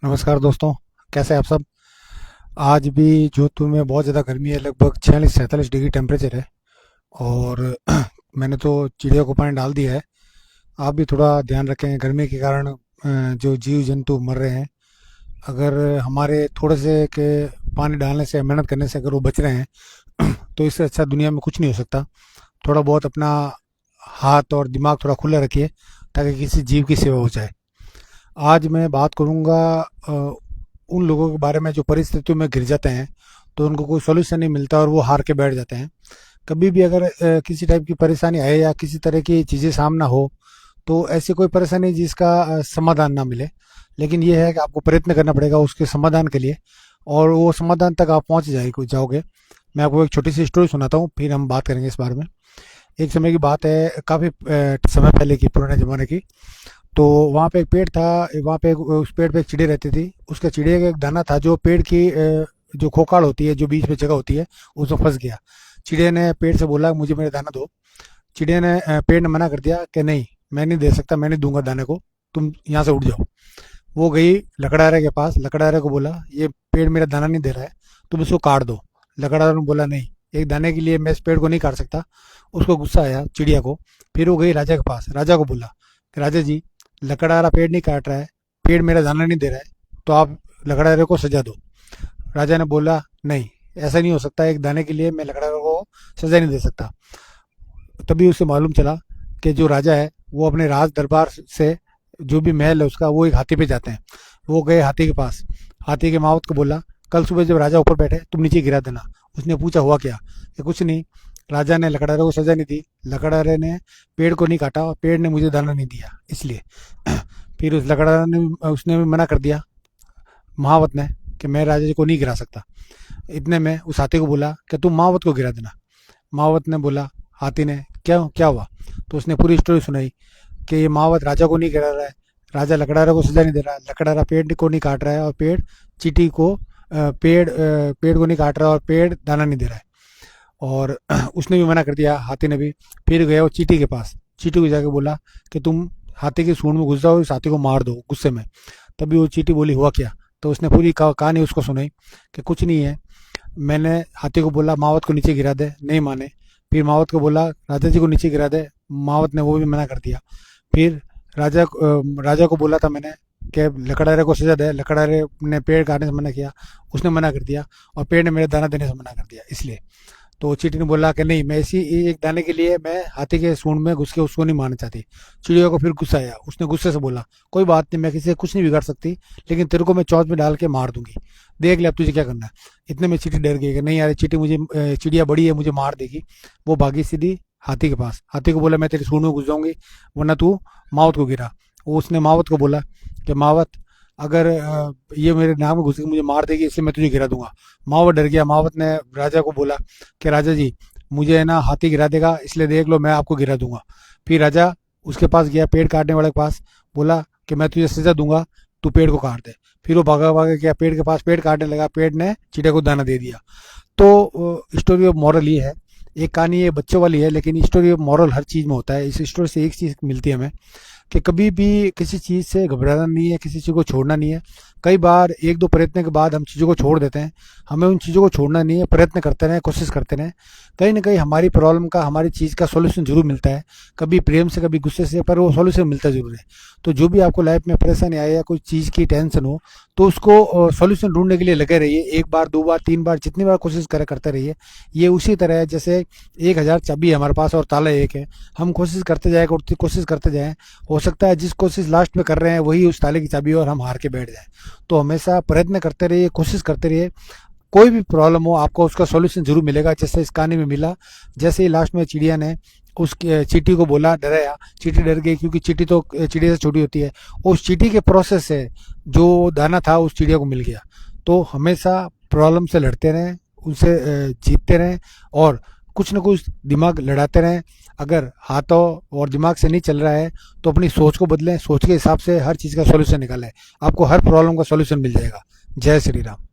नमस्कार दोस्तों। कैसे हैं आप सब। आज भी जोधपुर में बहुत ज़्यादा गर्मी है, लगभग 46-47 डिग्री टेम्परेचर है। और मैंने तो चिड़िया को पानी डाल दिया है। आप भी थोड़ा ध्यान रखें, गर्मी के कारण जो जीव जंतु मर रहे हैं। अगर हमारे थोड़े से के पानी डालने से, मेहनत करने से अगर वो बच रहे हैं तो इससे अच्छा दुनिया में कुछ नहीं हो सकता। थोड़ा बहुत अपना हाथ और दिमाग थोड़ा खुला रखिए ताकि किसी जीव की सेवा हो जाए। आज मैं बात करूंगा उन लोगों के बारे में जो परिस्थितियों में गिर जाते हैं तो उनको कोई सोल्यूशन नहीं मिलता और वो हार के बैठ जाते हैं। कभी भी अगर किसी टाइप की परेशानी आए या किसी तरह की चीज़ें सामना हो तो ऐसी कोई परेशानी जिसका समाधान ना मिले, लेकिन ये है कि आपको प्रयत्न करना पड़ेगा उसके समाधान के लिए, और वो समाधान तक आप पहुंच जाओगे। मैं आपको एक छोटी सी स्टोरी सुनाता हूँ, फिर हम बात करेंगे इस बारे में। एक समय की बात है, काफ़ी समय पहले की, पुराने ज़माने की। तो वहाँ पे एक पेड़ था। वहाँ पे उस पेड़ पे एक चिड़िया रहती थी। उसका चिड़िया का एक दाना था जो पेड़ की जो खोखाड़ होती है, जो बीच में जगह होती है, उसमें फंस गया। चिड़िया ने पेड़ से बोला मुझे मेरा दाना दो। चिड़िया ने पेड़ ने मना कर दिया कि नहीं, मैं नहीं दे सकता, मैं नहीं दूंगा दाने को, तुम यहाँ से उड़ जाओ। वो गई लकड़हारे के पास। लकड़हारे को बोला ये पेड़ मेरा दाना नहीं दे रहा है, तुम इसको काट दो। लकड़हारे ने बोला नहीं, एक दाने के लिए मैं इस पेड़ को नहीं काट सकता। उसको गुस्सा आया चिड़िया को। फिर वो गई राजा के पास। राजा को बोला कि राजा जी, लकड़हारा पेड़ नहीं काट रहा है, पेड़ मेरा दाना नहीं दे रहा है, तो आप लकड़हारे को सजा दो। राजा ने बोला नहीं, ऐसा नहीं हो सकता, एक दाने के लिए मैं लकड़हारे को सजा नहीं दे सकता। तभी उसे मालूम चला कि जो राजा है वो अपने राज दरबार से, जो भी महल है उसका, वो एक हाथी पे जाते हैं। वो गए हाथी के पास। हाथी के मावत को बोला कल सुबह जब राजा ऊपर बैठे तुम नीचे गिरा देना। उसने पूछा हुआ क्या, कि कुछ नहीं, राजा ने लकड़हारे को सजा नहीं दी, लकड़हारे ने पेड़ को नहीं काटा और पेड़ ने मुझे दाना नहीं दिया, इसलिए। फिर उस लकड़हारे ने, उसने भी मना कर दिया, महावत ने, कि मैं राजा जी को नहीं गिरा सकता। इतने में उस हाथी को बोला कि तुम महावत को गिरा देना। महावत ने बोला, हाथी ने, क्या क्या हुआ। तो उसने पूरी स्टोरी सुनाई कि ये महावत राजा को नहीं गिरा रहा है, राजा लकड़हारा को सजा नहीं दे रहा है, लकड़हारा पेड़ को नहीं काट रहा है और पेड़ चींटी को पेड़ को नहीं काट रहा है और पेड़ दाना नहीं दे रहा है। और उसने भी मना कर दिया, हाथी ने भी। फिर गया वो चींटी के पास। चींटी को जाके बोला कि तुम हाथी की सूंड में घुस जाओ, इस हाथी को मार दो गुस्से में। तभी वो चींटी बोली हुआ क्या। तो उसने पूरी कहानी उसको सुनाई कि कुछ नहीं है, मैंने हाथी को बोला मावत को नीचे गिरा दे, नहीं माने। फिर मावत को बोला राजा जी को नीचे गिरा दे, मावत ने वो भी मना कर दिया। फिर राजा को बोला था मैंने कि लकड़हारे को सजा दे, लकड़हारे ने पेड़ काटने से मना किया, उसने मना कर दिया, और पेड़ ने मेरे दाना देने से मना कर दिया, इसलिए। तो चींटी ने बोला कि नहीं, मैं इसी एक दाने के लिए मैं हाथी के सूंड में घुस के उसको नहीं मारना चाहती। चिड़िया को फिर गुस्सा आया। उसने गुस्से से बोला कोई बात नहीं, मैं किसी से कुछ नहीं बिगाड़ सकती, लेकिन तेरे को मैं चौथ में डाल के मार दूंगी, देख ले अब तुझे क्या करना है। इतने में चींटी डर गई कि नहीं यार, चींटी मुझे चिड़िया बड़ी है, मुझे मार देगी। वो भागी सीधी हाथी के पास। हाथी को बोला मैं तेरी सूंड में घुस जाऊंगी वरना तू मावत को गिरा। वो उसने मावत को बोला कि मावत, अगर ये मेरे नाक में घुस के मुझे मार देगी इसलिए मैं तुझे गिरा दूंगा। मावत डर गया। मावत ने राजा को बोला कि राजा जी, मुझे है ना हाथी गिरा देगा, इसलिए देख लो मैं आपको गिरा दूंगा। फिर राजा उसके पास गया, पेड़ काटने वाले के पास, बोला कि मैं तुझे सजा दूंगा, तू पेड़ को काट दे। फिर वो भागा भागा गया पेड़ के पास, पेड़ काटने लगा, पेड़ ने चींटे को दाना दे दिया। तो स्टोरी ऑफ मॉरल ये है। एक कहानी ये बच्चों वाली है, लेकिन स्टोरी ऑफ मॉरल हर चीज़ में होता है। इस स्टोरी से एक चीज़ मिलती है हमें कि कभी भी किसी चीज़ से घबराना नहीं है, किसी चीज़ को छोड़ना नहीं है। कई बार एक दो प्रयत्न के बाद हम चीज़ों को छोड़ देते हैं। हमें उन चीज़ों को छोड़ना नहीं है, प्रयत्न करते रहें, कोशिश करते रहें। कहीं ना कहीं हमारी प्रॉब्लम का, हमारी चीज़ का सॉल्यूशन जरूर मिलता है, कभी प्रेम से कभी गुस्से से, पर वो सॉल्यूशन मिलता जरूर है। तो जो भी आपको लाइफ में परेशानी आए या कोई चीज़ की टेंशन हो, तो उसको सॉल्यूशन ढूंढने के लिए लगे रहिए। एक बार, दो बार, तीन बार, जितनी बार कोशिश करते रहिए। ये उसी तरह है जैसे 1000 चाबी है हमारे पास और ताला एक है। हम कोशिश करते जाए, कोशिश करते जाएं, हो सकता है जिस कोशिश लास्ट में कर रहे हैं वही उस ताले की चाबी हो और हम हार के बैठ जाएं। तो हमेशा प्रयत्न करते रहिए, कोशिश करते रहिए। कोई भी प्रॉब्लम हो आपको उसका सॉल्यूशन जरूर मिलेगा, जैसे इस कहानी में मिला। जैसे ही लास्ट में चिड़िया ने उस चींटी को बोला, डराया, चींटी डर गई क्योंकि चींटी तो चिड़िया से छोटी होती है। उस चींटी के प्रोसेस से जो दाना था उस चिड़िया को मिल गया। तो हमेशा प्रॉब्लम से लड़ते रहें, उनसे जीतते रहें, और कुछ ना कुछ दिमाग लड़ाते रहें। अगर हाथों और दिमाग से नहीं चल रहा है तो अपनी सोच को बदलें, सोच के हिसाब से हर चीज़ का सॉल्यूशन निकालें। आपको हर प्रॉब्लम का सॉल्यूशन मिल जाएगा। जय श्री राम।